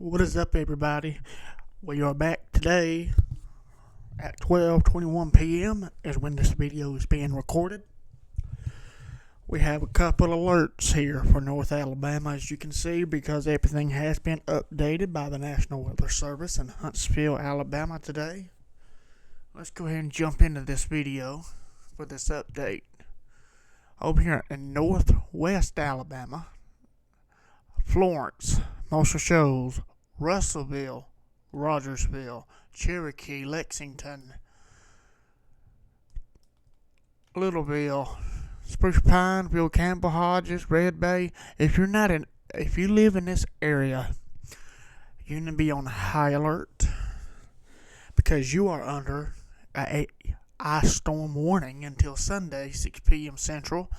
What is up, everybody? We are back today at 12:21 p.m. is when this video is being recorded. We have a couple alerts here for North Alabama, as you can see, because everything has been updated by the National Weather Service in Huntsville, Alabama today. Let's go ahead and jump into this video for this update. Over here in northwest Alabama, Florence, Marshall Shoals, Russellville, Rogersville, Cherokee, Lexington, Littleville, Spruce Pineville, Campbell Hodges, Red Bay. If you live in this area, you need to be on high alert because you are under a ice storm warning until Sunday, 6 p.m. Central.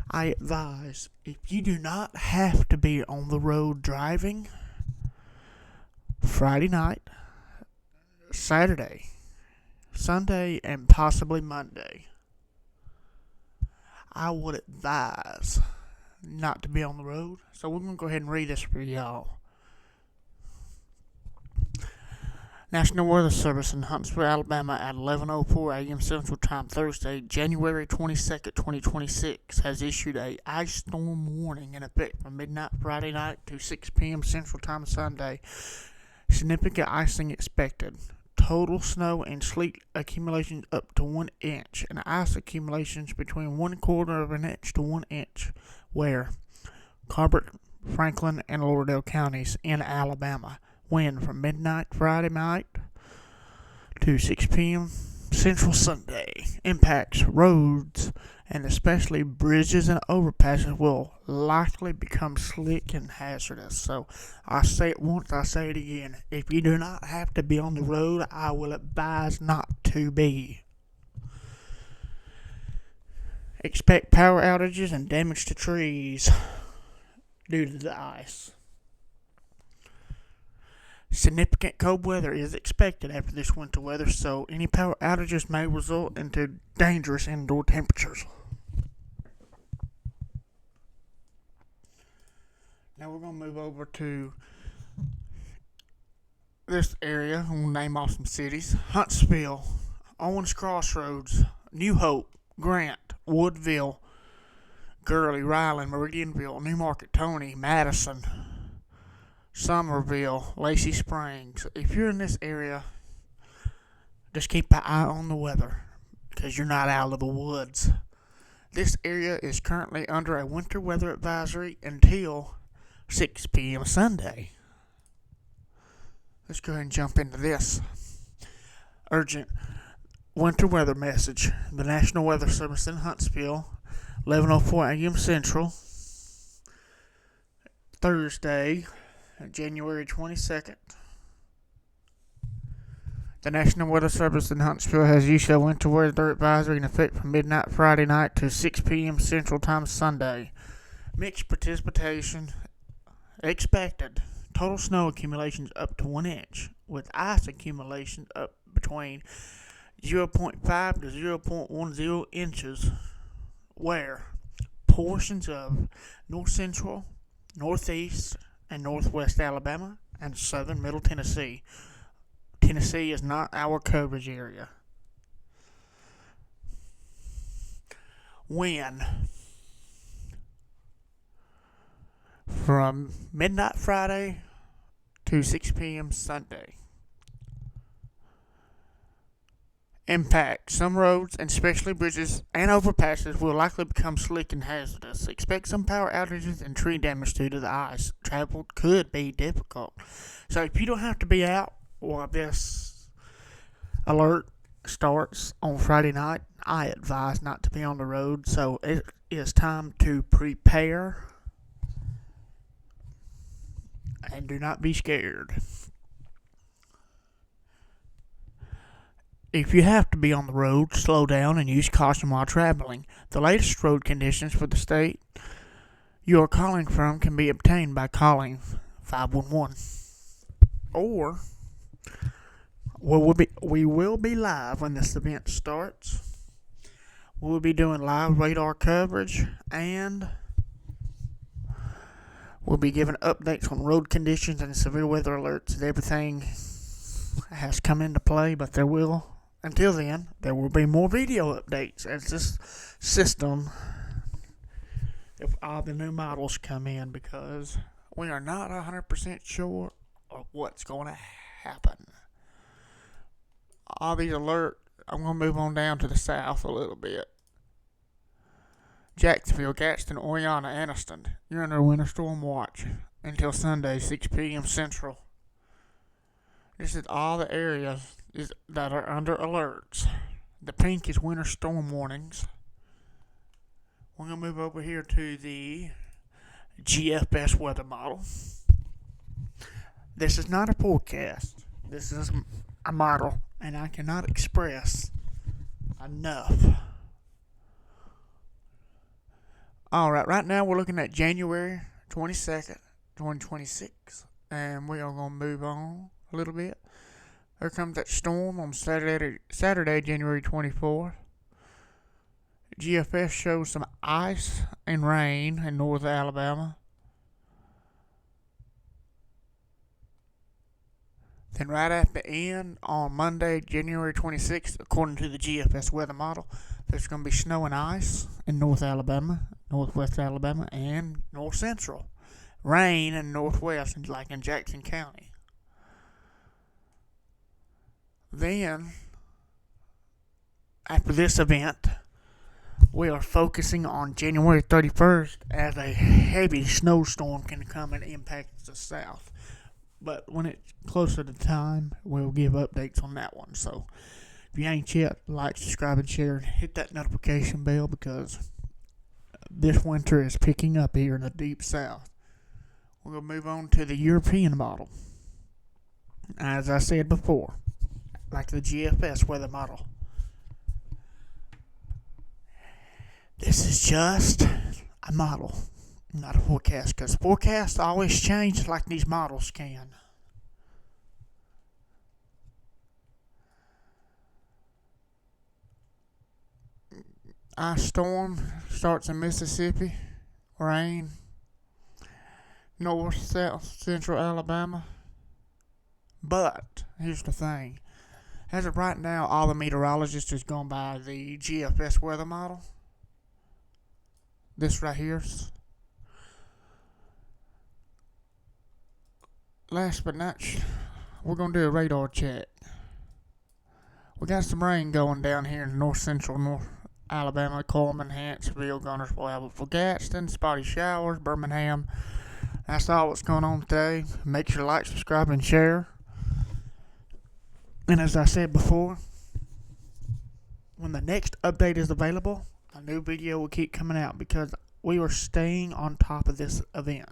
I advise, if you do not have to be on the road driving Friday night, Saturday, Sunday, and possibly Monday, I would advise not to be on the road. So we're going to go ahead and read this for y'all. National Weather Service in Huntsville, Alabama at 11:04 a.m. Central Time Thursday, January 22nd, 2026 has issued a ice storm warning in effect from midnight Friday night to 6 p.m. Central Time Sunday. Significant icing expected. Total snow and sleet accumulations up to 1 inch and ice accumulations between 1/4 of an inch to 1 inch where Colbert, Franklin, and Lauderdale counties in Alabama. Wind from midnight Friday night to 6 p.m. Central Sunday. Impacts roads and especially bridges and overpasses will likely become slick and hazardous. So I say it once, I say it again. If you do not have to be on the road, I will advise not to be. Expect power outages and damage to trees due to the ice. Significant cold weather is expected after this winter weather, so any power outages may result into dangerous indoor temperatures. Now we're going to move over to this area. I'm going to name off some cities. Huntsville, Owens Crossroads, New Hope, Grant, Woodville, Gurley, Ryland, Meridianville, Newmarket, Tony, Madison, Somerville, Lacey Springs. If you're in this area, just keep an eye on the weather because you're not out of the woods. This area is currently under a winter weather advisory until 6 p.m. Sunday. Let's go ahead and jump into this. Urgent winter weather message. The National Weather Service in Huntsville, 11:04 a.m. Central, Thursday, January 22nd. The National Weather Service in Huntsville has issued a winter weather advisory in effect from midnight Friday night to 6 p.m. Central Time Sunday. Mixed precipitation expected. Total snow accumulations up to 1 inch, with ice accumulations up between 0.5 to 0.10 inches, where portions of north central, northeast, and northwest Alabama and southern middle Tennessee. Tennessee is not our coverage area. Wind from midnight Friday to 6 p.m. Sunday. Impact. Some roads, and especially bridges and overpasses, will likely become slick and hazardous. Expect some power outages and tree damage due to the ice. Travel could be difficult. So if you don't have to be out while this alert starts on Friday night, I advise not to be on the road. So it is time to prepare and do not be scared. If you have to be on the road, slow down and use caution while traveling. The latest road conditions for the state you are calling from can be obtained by calling 511. Or we will be live when this event starts. We'll be doing live radar coverage, and We'll be giving updates on road conditions and severe weather alerts as everything has come into play, but until then, there will be more video updates as this system, if all the new models come in, because we are not 100% sure of what's going to happen. All these alerts, I'm going to move on down to the south a little bit. Jacksonville, Gadsden, Oriana, Anniston, you're under winter storm watch until Sunday, 6 p.m. Central. This is all the areas that are under alerts. The pink is winter storm warnings. We're going to move over here to the GFS weather model. This is not a forecast. This is a model, and I cannot express enough. Alright, right now we're looking at January 22nd, 2026, and we are going to move on a little bit. Here comes that storm on Saturday, January 24th. GFS shows some ice and rain in North Alabama. Then right at the end, on Monday, January 26th, according to the GFS weather model, there's going to be snow and ice in North Alabama, Northwest Alabama, and North Central. Rain in Northwest, like in Jackson County. Then, after this event, we are focusing on January 31st as a heavy snowstorm can come and impact the south. But when it's closer to time, we'll give updates on that one. So, if you ain't yet, like, subscribe, and share, and hit that notification bell because this winter is picking up here in the deep south. We're going to move on to the European model. As I said before, like the GFS weather model. This is just a model, not a forecast, because forecasts always change like these models can. Ice storm starts in Mississippi. Rain. North, South, Central Alabama. But, here's the thing. As of right now, all the meteorologists is going by the GFS weather model. This right here. Last but not least, we're going to do a radar check. We got some rain going down here in North Central North Alabama, Coleman, Huntsville, Gunnersville, Abbeville, Gadsden, spotty showers, Birmingham. That's all what's going on today. Make sure to like, subscribe, and share. And as I said before, when the next update is available, a new video will keep coming out because we are staying on top of this event.